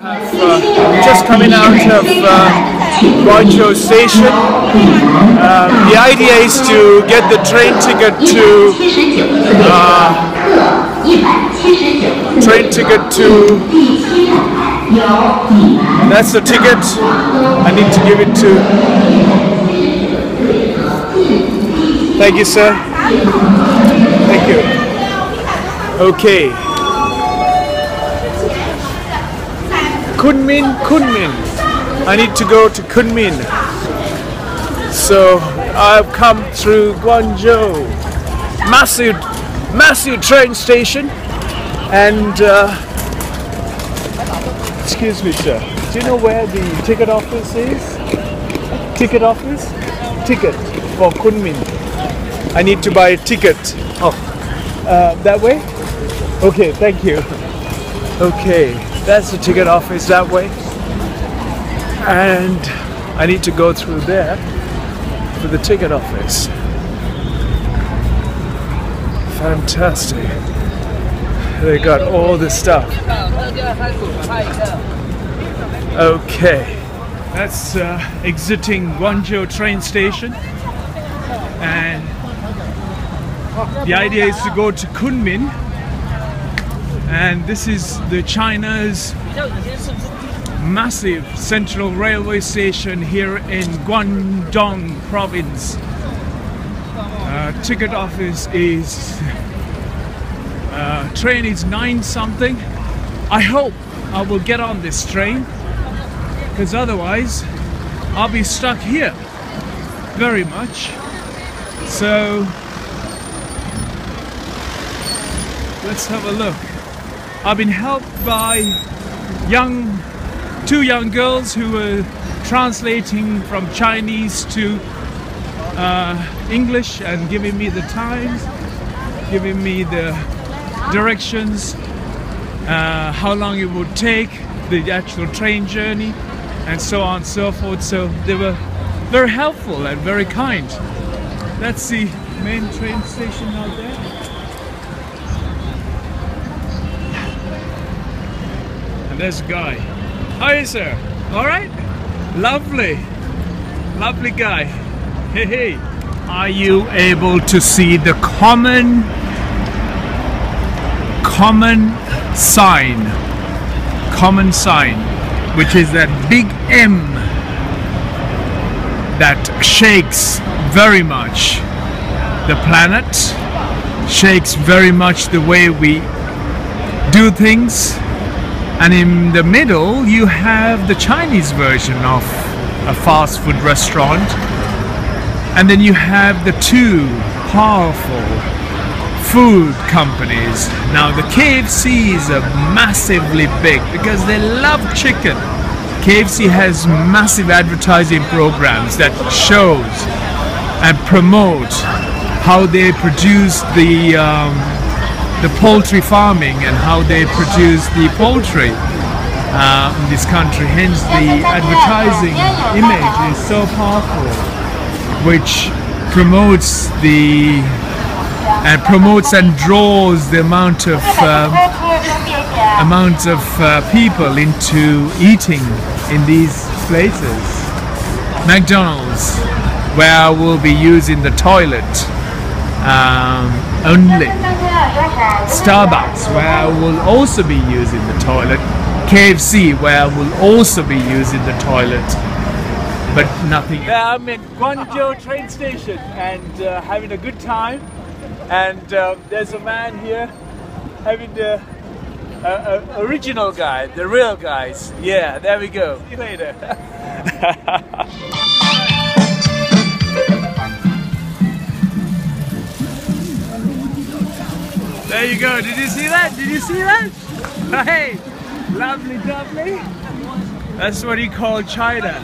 Just coming out of Guangzhou station. The idea is to get the train ticket to that's the ticket. I need to give it to. Thank you, sir. Thank you. Okay. Kunming. I need to go to Kunming. So I've come through Guangzhou. Massive train station. And excuse me, sir. Do you know where the ticket office is? Ticket office? Ticket for Kunming. I need to buy a ticket. Oh, that way? Okay, thank you. Okay, that's the ticket office that way. And I need to go through there for the ticket office. Fantastic. They got all the stuff. Okay, that's exiting Guangzhou train station. And the idea is to go to Kunming, and this is the China's massive central railway station here in Guangdong province. Ticket office is train is 9 something. I hope I will get on this train, because otherwise I'll be stuck here very much. So let's have a look. I've been helped by two young girls who were translating from Chinese to English and giving me the times, giving me the directions, how long it would take, the actual train journey, and so on and so forth. So they were very helpful and very kind. That's the main train station out there. And there's a guy. Hi, sir. All right? Lovely. Lovely guy. Hey, hey. Are you able to see the common sign? Common sign, which is that big M that shakes very much the planet, shakes very much the way we do things. And in the middle you have the Chinese version of a fast food restaurant, and then you have the two powerful food companies. Now the KFCs are massively big because they love chicken. KFC has massive advertising programs that shows and promote how they produce the poultry farming and how they produce the poultry in this country. Hence the advertising image is so powerful, which promotes and draws the amount of people into eating in these places. McDonald's, where I will be using the toilet only. Starbucks, where I will also be using the toilet. KFC, where I will also be using the toilet. But nothing. I'm at Guangzhou train station and having a good time. And there's a man here having the original guy, the real guys. Yeah, there we go. See you later. There you go. Did you see that? Did you see that? Hey, lovely, lovely. That's what you call China.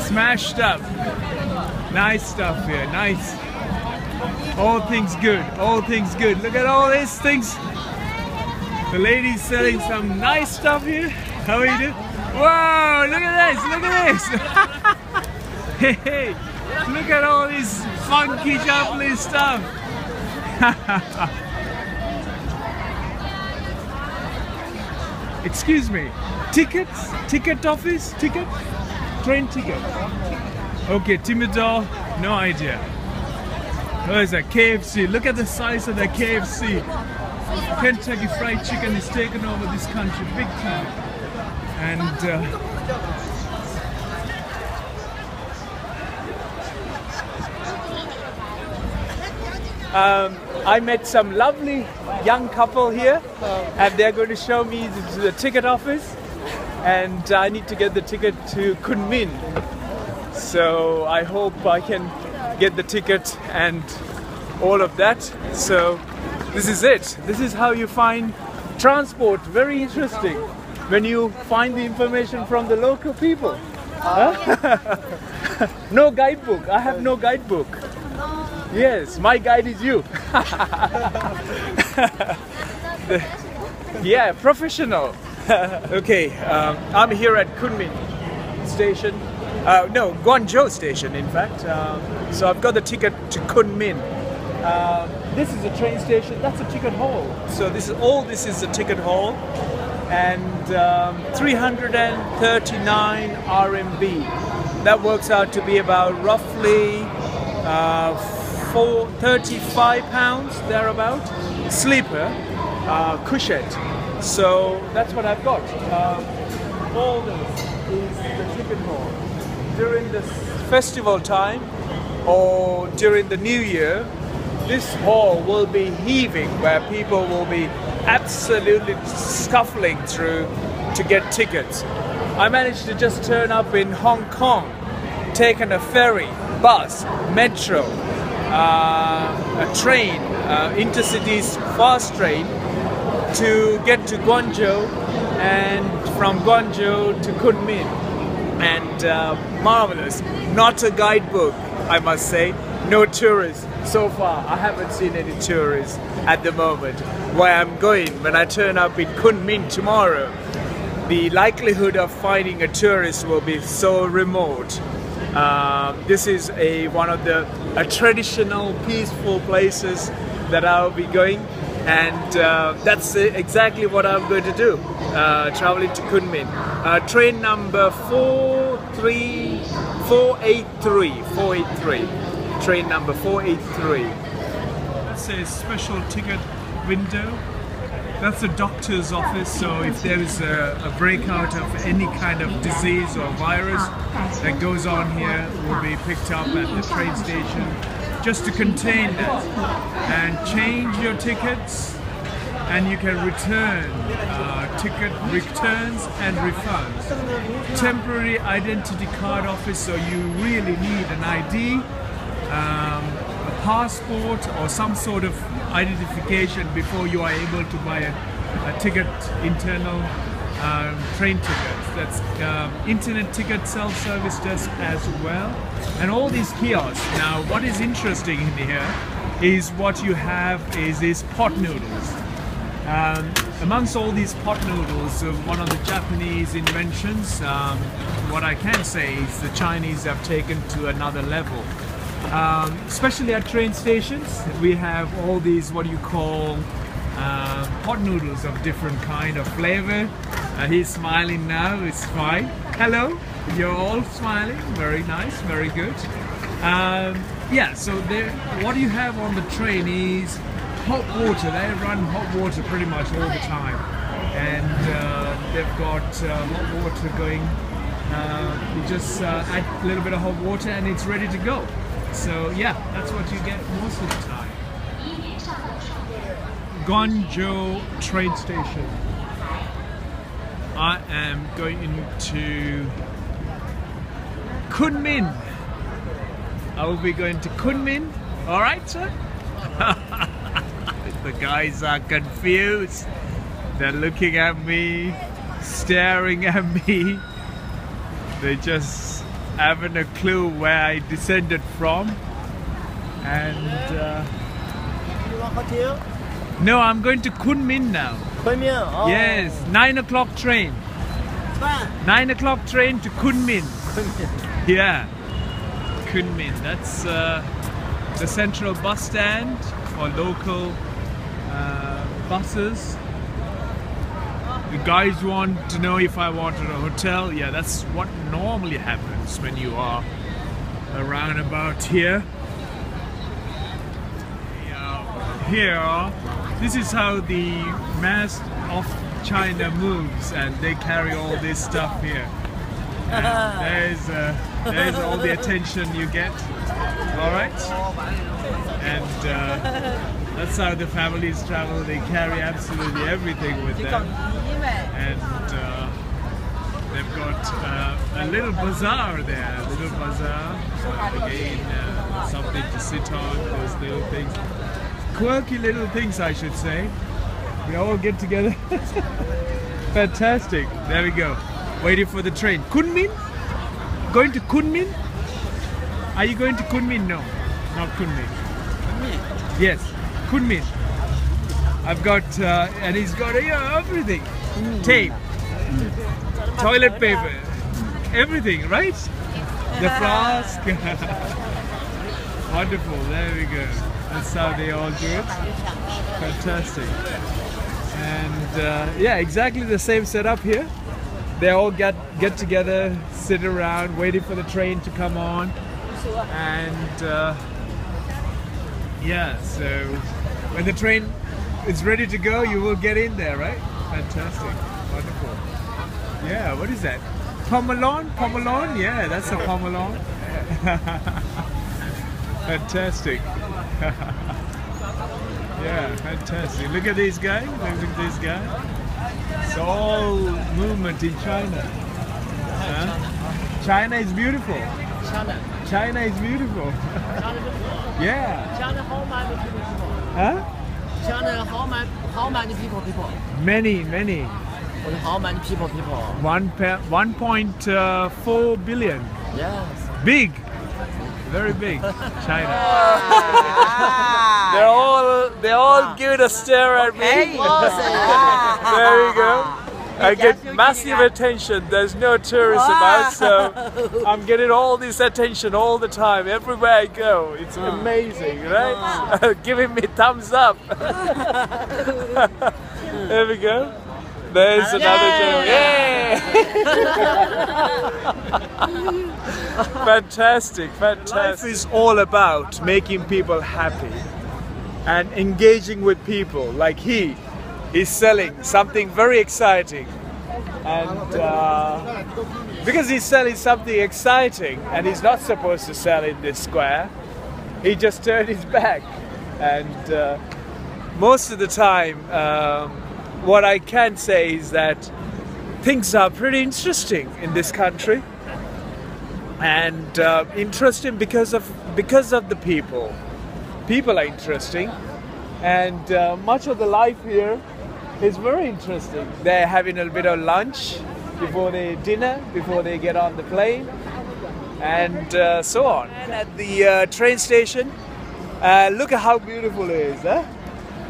Smashed up. Nice stuff here. Nice. All things good. All things good. Look at all these things. The lady's selling some nice stuff here. How are you doing? Whoa! Look at this! Look at this! Hey, hey! Look at all this funky, jubbly stuff. Excuse me. Tickets? Ticket office? Ticket? Train ticket? Okay, Timidor, no idea. There's a KFC. Look at the size of the KFC. Kentucky Fried Chicken is taking over this country big time. And I met some lovely young couple here, and they're going to show me the ticket office, and I need to get the ticket to Kunming. So I hope I can get the ticket and all of that. So this is it. This is how you find transport. Very interesting when you find the information from the local people. Huh? No guidebook. I have no guidebook. Yes, my guide is you. Yeah, professional. Okay, I'm here at Kunming station. No, Guangzhou station, in fact. So I've got the ticket to Kunming. This is a train station. That's a ticket hall. So this is the ticket hall, and 339 RMB. That works out to be about roughly 35 pounds thereabout. Sleeper, cushion. So that's what I've got. All this is the ticket hall. During the festival time or during the New Year, this hall will be heaving, where people will be absolutely scuffling through to get tickets. I managed to just turn up in Hong Kong, taken a ferry, bus, metro, a train, intercities fast train to get to Guangzhou, and from Guangzhou to Kunming. And marvelous. Not a guidebook, I must say. No tourists so far. I haven't seen any tourists at the moment. Where I'm going, when I turn up in Kunming tomorrow, the likelihood of finding a tourist will be so remote. This is one of the traditional, peaceful places that I'll be going, and that's exactly what I'm going to do. Traveling to Kunming. Train number 483. Train number 483. That's a special ticket window. That's a doctor's office, so if there is a breakout of any kind of disease or virus that goes on here, will be picked up at the train station just to contain that. And change your tickets, and you can return ticket returns and refunds. Temporary identity card office, so you really need an ID, a passport or some sort of identification before you are able to buy a ticket, internal train tickets. That's internet ticket self-service desk as well, and all these kiosks. Now what is interesting in here is what you have is these pot noodles. Amongst all these pot noodles, one of the Japanese inventions, what I can say is the Chinese have taken to another level. Especially at train stations, we have all these what you call pot noodles of different kind of flavor. He's smiling now, it's fine. Hello, you're all smiling, very nice, very good. Yeah, so what you have on the train is hot water. They run hot water pretty much all the time, and they've got hot water going. You just add a little bit of hot water and it's ready to go. So yeah, that's what you get most of the time. Guangzhou train station. I am going into Kunming. I will be going to Kunming. All right, sir? The guys are confused. They're looking at me, staring at me. They just haven't a clue where I descended from. And no, I'm going to Kunming now. Kunming? Oh. Yes, 9 o'clock train. 9 o'clock train to Kunming. Yeah, Kunming. That's the central bus stand for local buses. The guys want to know if I wanted a hotel. Yeah, that's what normally happens when you are around about here. Here, this is how the mass of China moves, and they carry all this stuff here. And there's all the attention you get. All right, and that's how the families travel. They carry absolutely everything with them, and they've got a little bazaar there. A little bazaar, again, something to sit on. Those little things. Quirky little things, I should say. We all get together. Fantastic. There we go. Waiting for the train. Kunming? Going to Kunming? Are you going to Kunming? No, not Kunming. Yes, Kunming. I've got, and he's got everything. Tape, toilet paper, everything, right? The flask. Wonderful. There we go. That's how they all do it. Fantastic. And yeah, exactly the same setup here. They all get together, sit around, waiting for the train to come on. And yeah, so when the train is ready to go, you will get in there, right? Fantastic. Wonderful. Yeah, what is that? Pomelon? Pomelon? Yeah, that's a pomelon. Fantastic. Yeah, fantastic. Look at these guys. Look at these guys. It's all movement in China. Huh? China is beautiful. China is beautiful. Yeah. China, how many people? Huh? China, how many people? Many. How many people? 1.4 billion. Yes. Big. Very big. China. They're all giving a stare at me. There you go. I get massive attention. There's no tourists about, so I'm getting all this attention all the time, everywhere I go. It's amazing, right? Giving me thumbs up. There we go. There's another gentleman. Yay! Fantastic, fantastic. Life is all about making people happy and engaging with people. Like he is selling something very exciting, and because he's selling something exciting and he's not supposed to sell in this square, he just turned his back. And most of the time, what I can say is that things are pretty interesting in this country, and interesting because of the people. People are interesting, and much of the life here is very interesting. They're having a bit of lunch before their dinner, before they get on the plane, and so on. And at the train station, look at how beautiful it is, huh?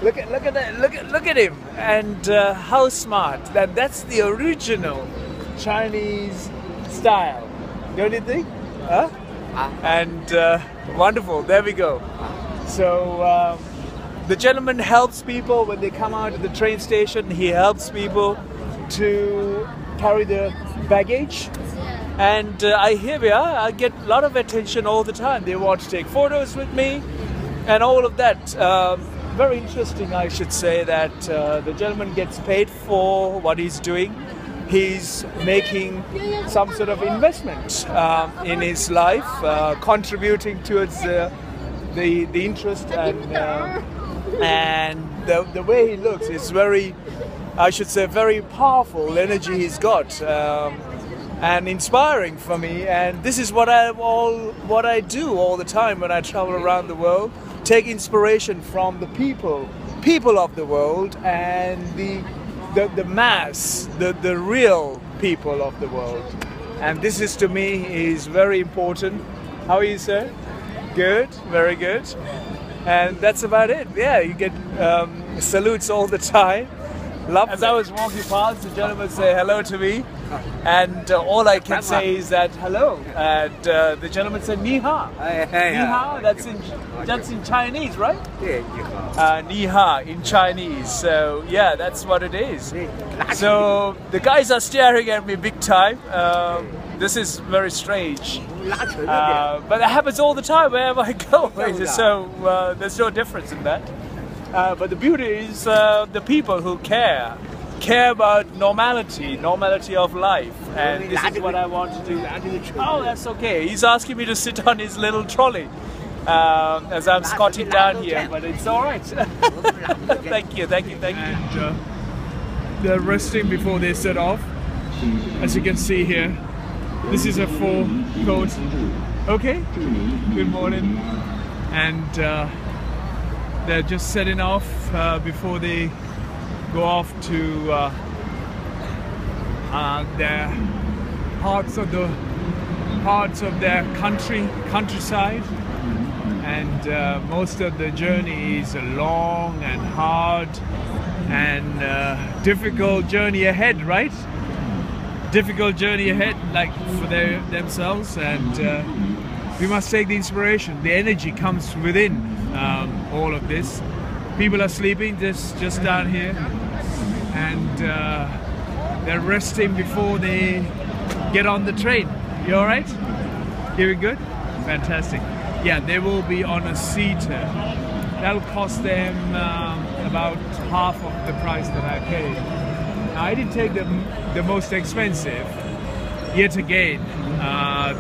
Look at that! Look at him, and how smart. That's the original Chinese style, don't you think? Huh? And wonderful. There we go. So the gentleman helps people when they come out of the train station. He helps people to carry their baggage, and here we are. I get a lot of attention all the time. They want to take photos with me, and all of that. Very interesting, I should say, that the gentleman gets paid for what he's doing. He's making some sort of investment in his life, contributing towards the interest, and the way he looks is very, I should say, very powerful energy he's got, and inspiring for me. And this is what I do all the time when I travel around the world. Take inspiration from the people of the world, and the mass, the real people of the world. And this is, to me, is very important. How are you, sir? Good, very good. And that's about it. Yeah, you get salutes all the time. As I was walking past, the gentleman say hello to me. and all I can say is that hello. And the gentleman said ni hao. Ni hao. That's in Chinese, right? Ni hao in Chinese. So yeah, that's what it is. So the guys are staring at me big time. This is very strange. But that happens all the time wherever I go. So there's no difference in that. But the beauty is the people who care about normality of life, and this is what I want to do. Oh, that's okay. He's asking me to sit on his little trolley as I'm squatting down here, but it's all right. Thank you. And they're resting before they set off. As you can see here, this is a full coat. Okay, good morning. And they're just setting off before they go off to their parts of their countryside, and most of the journey is a long and hard and difficult journey ahead, right? Difficult journey ahead, like for themselves, and we must take the inspiration. The energy comes within all of this. People are sleeping just down here, and they're resting before they get on the train. You all right? You good? Fantastic. Yeah, they will be on a seater. That'll cost them about half of the price that I paid. Now, I didn't take the most expensive. Yet again,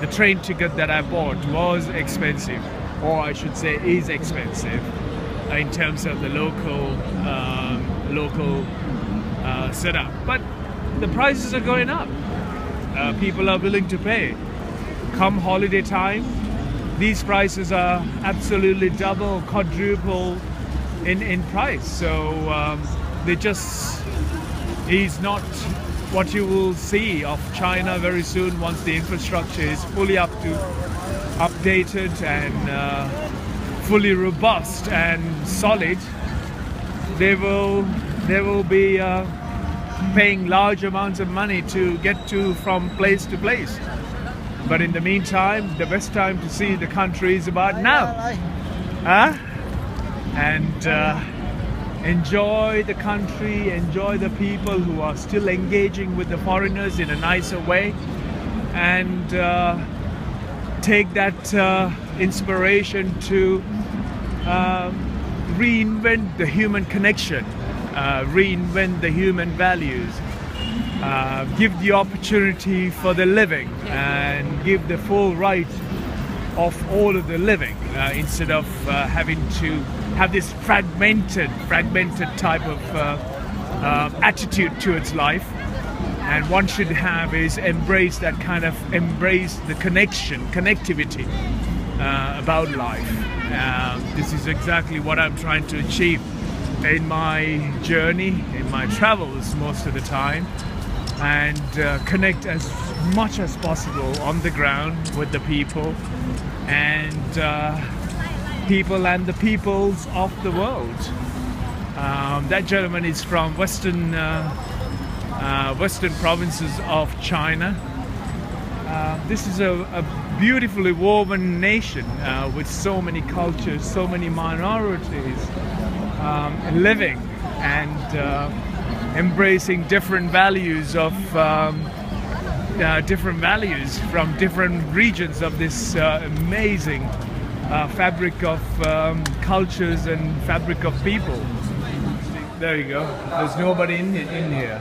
the train ticket that I bought was expensive, or I should say is expensive, in terms of the local setup. But the prices are going up. People are willing to pay. Come holiday time, these prices are absolutely double, quadruple in price. So they just is not what you will see of China very soon once the infrastructure is fully updated and fully robust and solid. They will be paying large amounts of money to get from place to place. But in the meantime, the best time to see the country is about now. And enjoy the country, enjoy the people who are still engaging with the foreigners in a nicer way, and take that inspiration to reinvent the human connection, reinvent the human values, give the opportunity for the living, and give the full right of all of the living, instead of having to have this fragmented type of attitude towards life. And one should have is embrace the connectivity about life. This is exactly what I'm trying to achieve in my journey, in my travels most of the time, and connect as much as possible on the ground with the people and the peoples of the world. That gentleman is from western provinces of China. This is a beautifully woven nation with so many cultures, so many minorities living and embracing different values from different regions of this amazing fabric of cultures and fabric of people. There you go. There's nobody in here.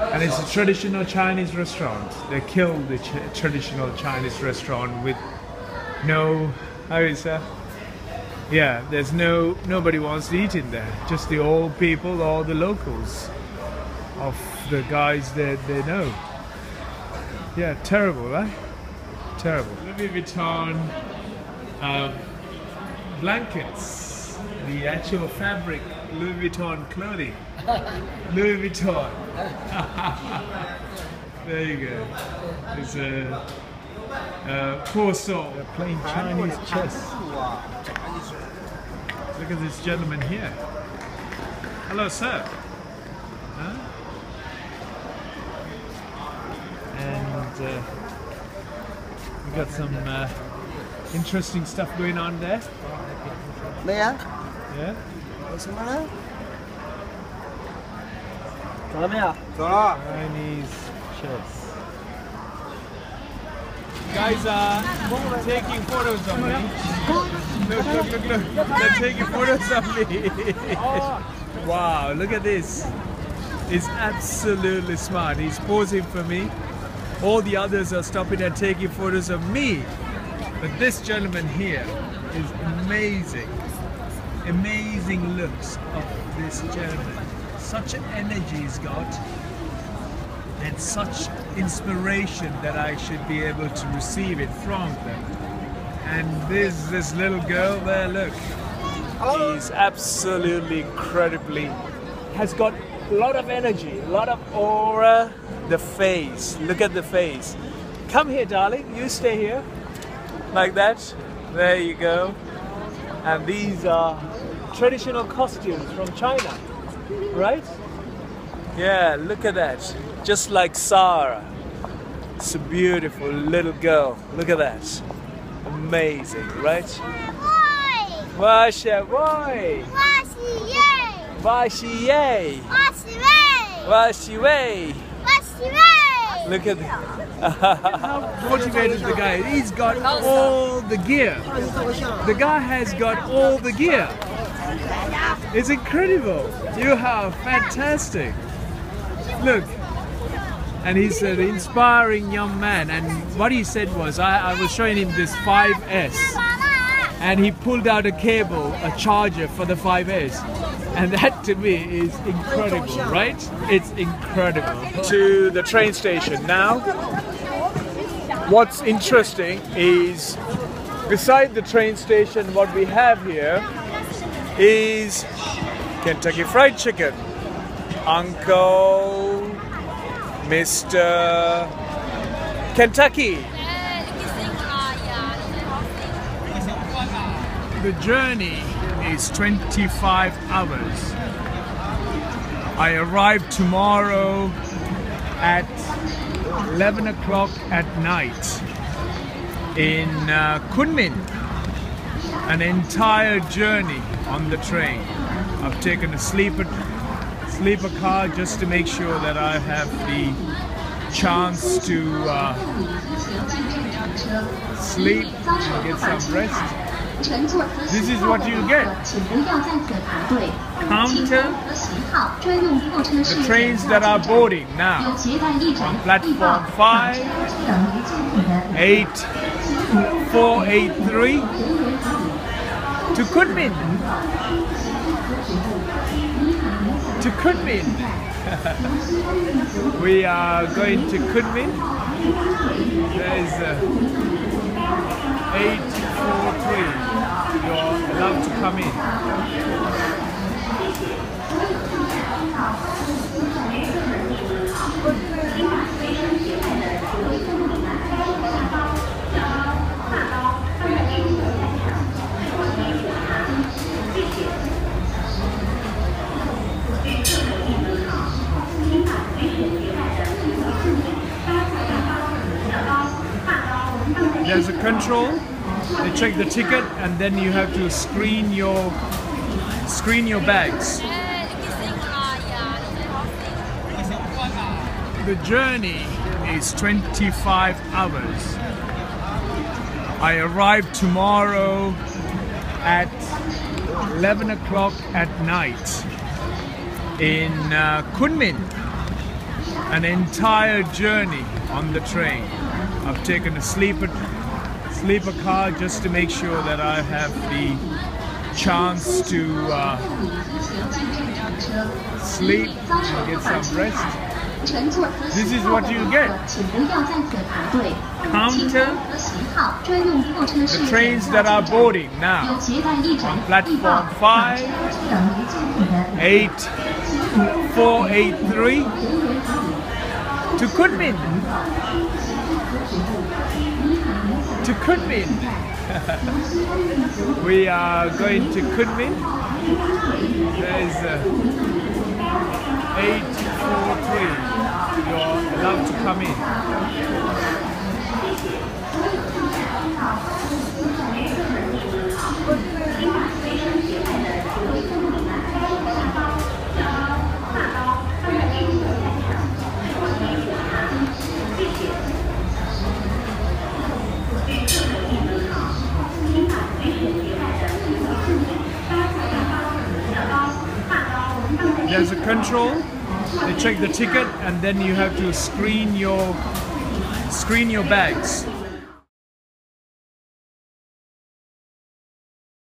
And it's a traditional Chinese restaurant. They killed the traditional Chinese restaurant with no... How is that? Yeah, there's nobody wants to eat in there. Just the old people or the locals of the guys that they know. Yeah, terrible, right? Terrible. Louis Vuitton blankets. The actual fabric, Louis Vuitton clothing. Louis Vuitton. There you go. It's a corso. They're playing Chinese chess. Look at this gentleman here. Hello, sir. Huh? we got some interesting stuff going on there. 没呀？ Yeah. 有什么呢？走了没有？ Chinese chess. Guys are taking photos of me. Look. They're taking photos of me. Wow, look at this. He's absolutely smart. He's posing for me. All the others are stopping and taking photos of me. But this gentleman here is amazing. Amazing looks of this gentleman. Such energy he's got. And such inspiration that I should be able to receive it from them. And this little girl there, look. She's absolutely incredibly, has got a lot of energy, a lot of aura. The face, look at the face. Come here, darling, you stay here. Like that. There you go. And these are traditional costumes from China, right? Yeah, look at that. Just like Sarah. It's a beautiful little girl. Look at that. Amazing, right? Wa she wei. Wa she yay. Wa she wei. Look at how motivated the guy is. He's got all the gear. The guy has got all the gear. It's incredible. You are fantastic. Look. And he's an inspiring young man, and what he said was, I was showing him this 5S, and he pulled out a cable, a charger for the 5S, and that to me is incredible, right? It's incredible. To the train station now. What's interesting is, beside the train station, what we have here is Kentucky Fried Chicken. Uncle Mr. Kentucky. The journey is 25 hours. I arrive tomorrow at 11 o'clock at night in Kunming. An entire journey on the train. I've taken a sleeper car just to make sure that I have the chance to sleep and get some rest. This is what you get. Counter the trains that are boarding now on platform 5, 8, 483 to Kunming. To Kunming. We are going to Kunming. There is 843. You're allowed to come in. There's a control. They check the ticket, and then you have to screen your bags. The journey is 25 hours. I arrive tomorrow at 11 o'clock at night in Kunming. An entire journey on the train. I've taken a sleeper car just to make sure that I have the chance to sleep and get some rest. This is what you get. Counter the trains that are boarding now on platform 5, 8, 483 to Kunming. To Kunming. We are going to Kunming. There is 843. You're allowed to come in. there's a control. They check the ticket, and then you have to screen your bags.